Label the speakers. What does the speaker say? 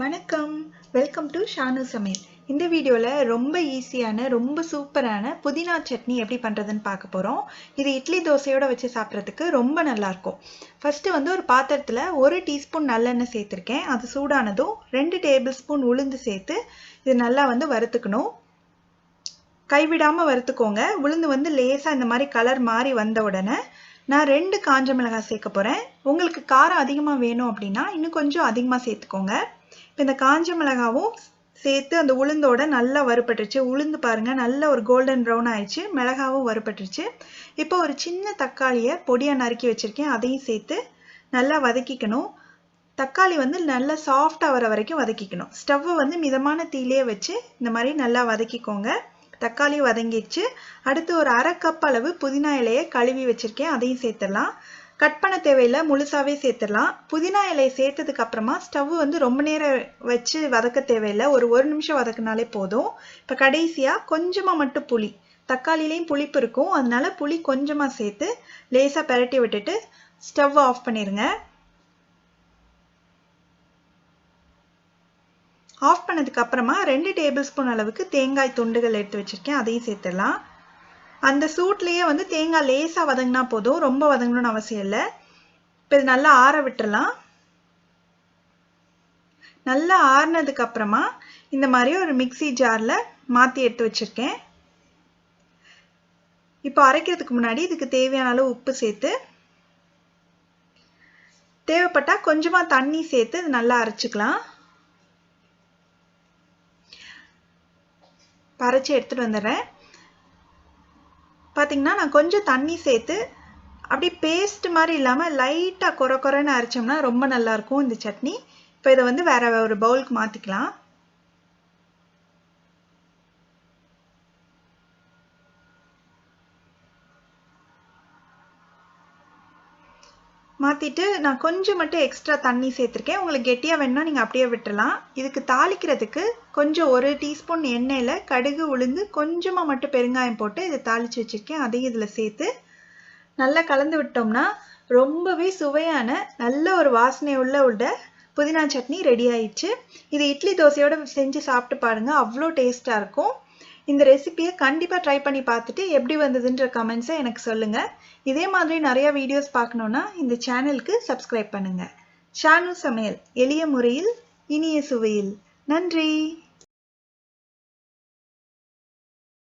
Speaker 1: வணக்கம், welcome to Shanu சமையல். இந்த வீடியோவில் ரொம்ப ஈஸியான ரொம்ப சூப்பரான புதினா சட்னி எப்படி பண்ணுறதுன்னு பார்க்க போகிறோம். இது இட்லி தோசையோடு வச்சு சாப்பிட்றதுக்கு ரொம்ப நல்லாயிருக்கும். ஃபஸ்ட்டு ஒரு பாத்திரத்தில் 1 டீஸ்பூன் நல்லெண்ணெய் சேர்த்துருக்கேன். அது சூடானதும் 2 டேபிள் ஸ்பூன் உளுந்து சேர்த்து இது நல்லா வறுத்துக்கணும். கைவிடாமல் வறுத்துக்கோங்க. உளுந்து லேசாக இந்த மாதிரி கலர் மாறி வந்த உடனே நான் 2 காஞ்ச மிளகாய் சேர்க்க போகிறேன். உங்களுக்கு காரம் அதிகமாக வேணும் அப்படின்னா இன்னும் கொஞ்சம் அதிகமாக சேர்த்துக்கோங்க. இப்போ இந்த காஞ்ச மிளகாவும் சேர்த்து அந்த உளுந்தோட நல்லா வறுபட்டுருச்சு. உளுந்து பாருங்கள், நல்ல ஒரு கோல்டன் ப்ரௌன் ஆயிடுச்சு. மிளகாவும் வறுபட்டுருச்சு. இப்போ ஒரு சின்ன தக்காளியை பொடியாக நறுக்கி வச்சுருக்கேன். அதையும் சேர்த்து நல்லா வதக்கிக்கணும். தக்காளி நல்லா சாஃப்டாக வர வரைக்கும் வதக்கிக்கணும். ஸ்டவ்வை மிதமான தீயிலே வச்சு இந்த மாதிரி நல்லா வதக்கிக்கோங்க. தக்காளி வதங்கிடுச்சு. அடுத்து ஒரு 1/2 கப் அளவு புதினா இலையை கழுவி வச்சுருக்கேன். அதையும் சேர்த்துடலாம். கட் பண்ண தேவையில்லை, முழுசாகவே சேர்த்துடலாம். புதினா இலையை சேர்த்ததுக்கு அப்புறமா ஸ்டவ் ரொம்ப நேரம் வச்சு வதக்க தேவையில்லை. ஒரு நிமிஷம் வதக்கினாலே போதும். இப்போ கடைசியாக கொஞ்சமாக மட்டும் புளி, தக்காளிலையும் புளிப்பு இருக்கும், அதனால புளி கொஞ்சமாக சேர்த்து லேசாக பெரட்டி விட்டுட்டு ஸ்டவ் ஆஃப் பண்ணிடுங்க. ஆஃப் பண்ணதுக்கு அப்புறமா 2 டேபிள் ஸ்பூன் அளவுக்கு தேங்காய் துண்டுகள் எடுத்து வச்சிருக்கேன். அதையும் சேர்த்துடலாம். அந்த சூட்லேயே தேங்காய் லேசாக வதங்கினா போதும், ரொம்ப வதங்கணும்னு அவசியம் இல்லை. இப்போ இது நல்லா ஆற விட்டுறலாம். நல்லா ஆறினதுக்கு அப்புறமா இந்த மாதிரி ஒரு மிக்சி ஜாரில் மாற்றி எடுத்து வச்சிருக்கேன். இப்போ அரைக்கிறதுக்கு முன்னாடி இதுக்கு தேவையான அளவு உப்பு சேர்த்து, தேவைப்பட்டால் கொஞ்சமாக தண்ணி சேர்த்து இது நல்லா அரைச்சிக்கலாம். அரைச்சி எடுத்துகிட்டு வந்துடுறேன். பார்த்தீங்கன்னா நான் கொஞ்சம் தண்ணி சேர்த்து அப்படி பேஸ்ட் மாதிரி இல்லாமல் லைட்டாக கொரன்னு அரைச்சோம்னா ரொம்ப நல்லாயிருக்கும் இந்த சட்னி. இப்போ இதை வேற ஒரு பவுலுக்கு மாற்றிக்கலாம். மாற்றிட்டு நான் கொஞ்சம் மட்டும் எக்ஸ்ட்ரா தண்ணி சேர்த்துருக்கேன். உங்களுக்கு கெட்டியாக வேணும்னா நீங்கள் அப்படியே விட்டுறலாம். இதுக்கு தாளிக்கிறதுக்கு கொஞ்சம் 1 டீஸ்பூன் எண்ணெயில் கடுகு உளுந்து கொஞ்சமாக மட்டும் பெருங்காயம் போட்டு இதை தாளித்து வச்சுருக்கேன். அதையும் இதில் சேர்த்து நல்லா கலந்து விட்டோம்னா ரொம்பவே சுவையான நல்ல ஒரு வாசனை உள்ள புதினா சட்னி ரெடி ஆயிடுச்சு. இது இட்லி தோசையோடு செஞ்சு சாப்பிட்டு பாருங்கள், அவ்வளோ டேஸ்ட்டாக இருக்கும். இந்த ரெசிபியை கண்டிப்பாக ட்ரை பண்ணி பார்த்துட்டு எப்படி வந்ததுன்ற கமெண்ட்ஸை எனக்கு சொல்லுங்கள். இதே மாதிரி நிறைய வீடியோஸ் பார்க்கணுன்னா இந்த சேனலுக்கு சப்ஸ்கிரைப் பண்ணுங்கள். ஷானு சமையல், எளிய முறையில் இனிய சுவையில். நன்றி.